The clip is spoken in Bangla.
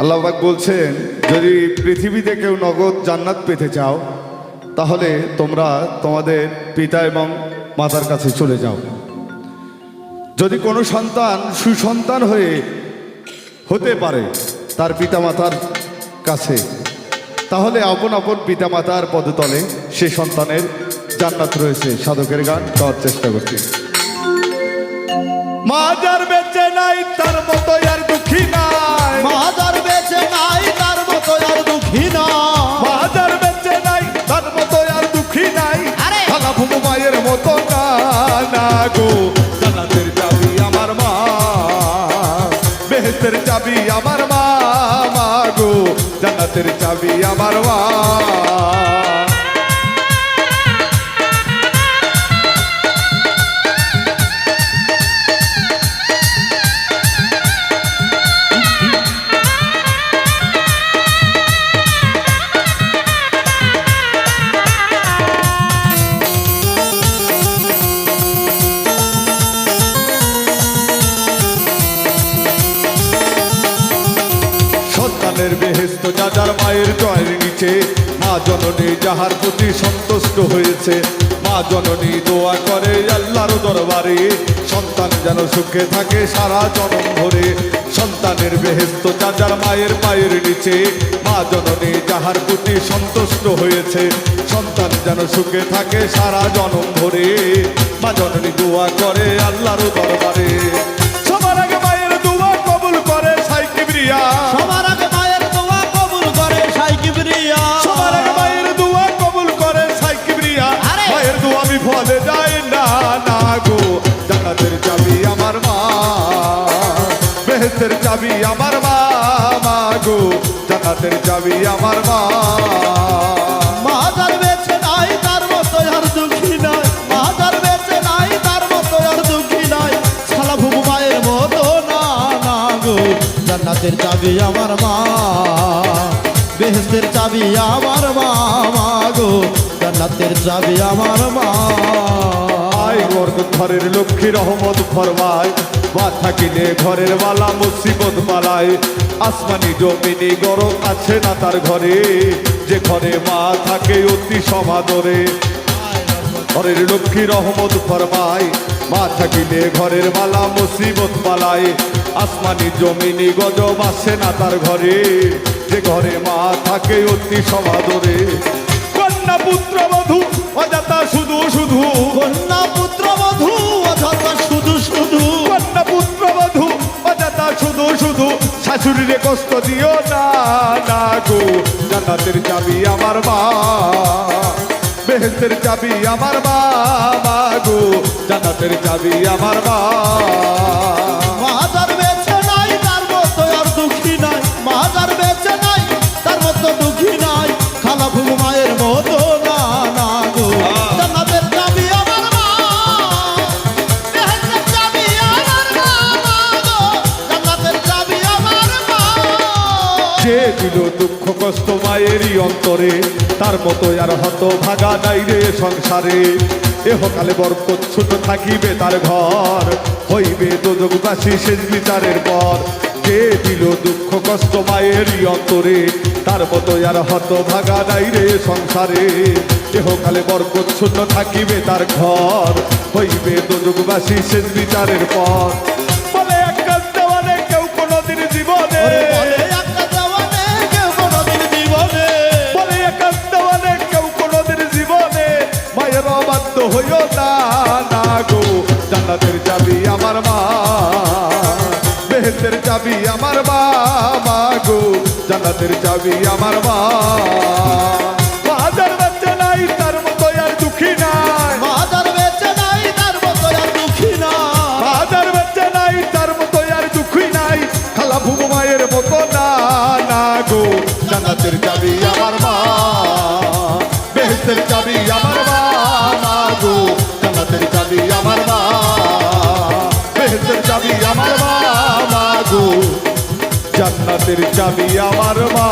আল্লাহ পাক বলছেন, যদি পৃথিবীতে কেউ নগদ জান্নাত পেতে চাও তাহলে তোমরা তোমাদের পিতা এবং মাতার কাছে চলে যাও। যদি কোনো সন্তান সুসন্তান হতে পারে তার পিতামাতার কাছে, তাহলে আপন আপন পিতামাতার পদতলে সে সন্তানের জান্নাত রয়েছে। সাধকের গান গাওয়ার চেষ্টা করছি। মা যার বেঁচে নাই তার মতো আর দুঃখী নাই, মা যার বেঁচে নাই তার মতো আর দুঃখী না, মা যার বেঁচে নাই তার মতো আর দুঃখী নাই, খালা ফুমু মায়ের মতো না না গো। জান্নাতের চাবি আমার মা, বেহেশতের চাবি আমার মা, মা গো জান্নাতের চাবি আমার মা। সন্তানের বেহেশত যার মায়ের জয়ের নিচে, মা জননী যাহার প্রতি সন্তুষ্ট হয়েছে, মা জননী দোয়া করে আল্লাহর দরবারে সন্তান যেন সুখে থাকে সারা জনম ভরে। সন্তানের বেহেশত যার মায়ের পায়ের নিচে, মা জননী যাহার প্রতি সন্তুষ্ট হয়েছে, সন্তান যেন সুখে থাকে সারা জনম ভরে। মা জননী দোয়া করে আল্লাহর দরবারে, সবার আগে মায়ের দোয়া কবুল করে সাই কিবরিয়া, সবার আগে মায়ের দোয়া কবুল করে সাই কিবরিয়া, সবার আগে মায়ের দোয়া কবুল করে সাই কিবরিয়া। মায়ের দোয়া বিফলে যায় না না গো। জান্নাতের চাবি আমার মা, বেহেশতের চাবি আমার মা, মা গো জান্নাতের চাবি আমার মা। মা যার বেঁচে নাই তার মতো আর দুঃখী নাই, মা যার বেঁচে নাই তার মতো আর দুঃখী নাই, শালা ভুবু মায়ের মতো না না গো। জান্নাতের চাবি আমার মা, বেহেশতের চাবি আমার মা, মা গো জান্নাতের চাবি আমার মা। আয় বরকত ঘরের লক্ষ্মী রহমত ফরমায়, মা থাকিলে ঘরের বালা মুসিবত পালায়। আসমানি জমিনি গরম আছে না তার ঘরে, যে ঘরে মা থাকে অতি সমাদরে। ঘরের লক্ষ্মী রহমত ফরমায়, মা থাকিলে ঘরের বালা মুসিবত পালায়। আসমানি জমিনি গজব আসে না তার ঘরে, যে ঘরে মা থাকে অতি সমাদরে। কন্যা পুত্র বধূ অজাতা শুধু শুধু, কন্যা পুত্র বধূ অযথা শুধু শুধু, কন্যা পুত্র বধূ অজাতা শুধু শুধু, শাশুড়িরে কষ্ট দিও না না গো। জান্নাতের চাবি আমার মা, বেহেশতের চাবি আমার মা, মা গো জান্নাতের চাবি আমার মা। মা যার বেঁচে নাই তার মতো আর দুঃখী নাই, মা যার বেঁচে নাই তার মতো দুঃখী নাই, খালা ভুবু মায়ের মতো না না গো। জান্নাতের চাবি আমার মা, বেহেশতের চাবি আমার মা, মা গো জান্নাতের চাবি আমার মা। যে দিল দুঃখ কষ্ট মায়েরই অন্তরে, তার মতো আর হত ভাগা নাই রে সংসারে। এহকালে বরকত ছোট থাকিবে তার ঘর, হইবে দোজকবাসী শেষ বিচারের পর। যে দিল দুঃখ কষ্ট মায়েরই অন্তরে, তার মতো আর হত ভাগা নাই রে সংসারে। এহকালে বরকত ছোট থাকিবে তার ঘর, হইবে দোজকবাসী শেষ বিচারের পর। বলে আকাশ দেওয়ানে কেউ কোনোদিন জীবনে, ওরে বলে একটা দেওয়ানে কেউ কোনোদিন জীবনে, বলে আকাশ দেওয়ানে কেউ কোনোদিন জীবনে, মায়ের অবাধ্য হইও না না গো। জান্নাতের চাবি আমার মা, বেহেশতের চাবি আমার মা, মা গো জান্নাতের চাবি আমার মা। মা যার বাচ্চা নাই তার মতো আর দুঃখী নাই, মা যার বেঁচে নাই তার মতো আর দুঃখী না, মা যার বাচ্চা নাই তার মতো আর দুঃখী নাই, খালা ফুমু মায়ের মতো না না গো। জান্নাতের চাবি আমার মা, বেহেশতের চাবি আমার মা, মা গো জান্নাতের চাবি আমার মা, বেহেশতের চাবি আমার মা, মা গো জান্নাতের চাবি আমার মা।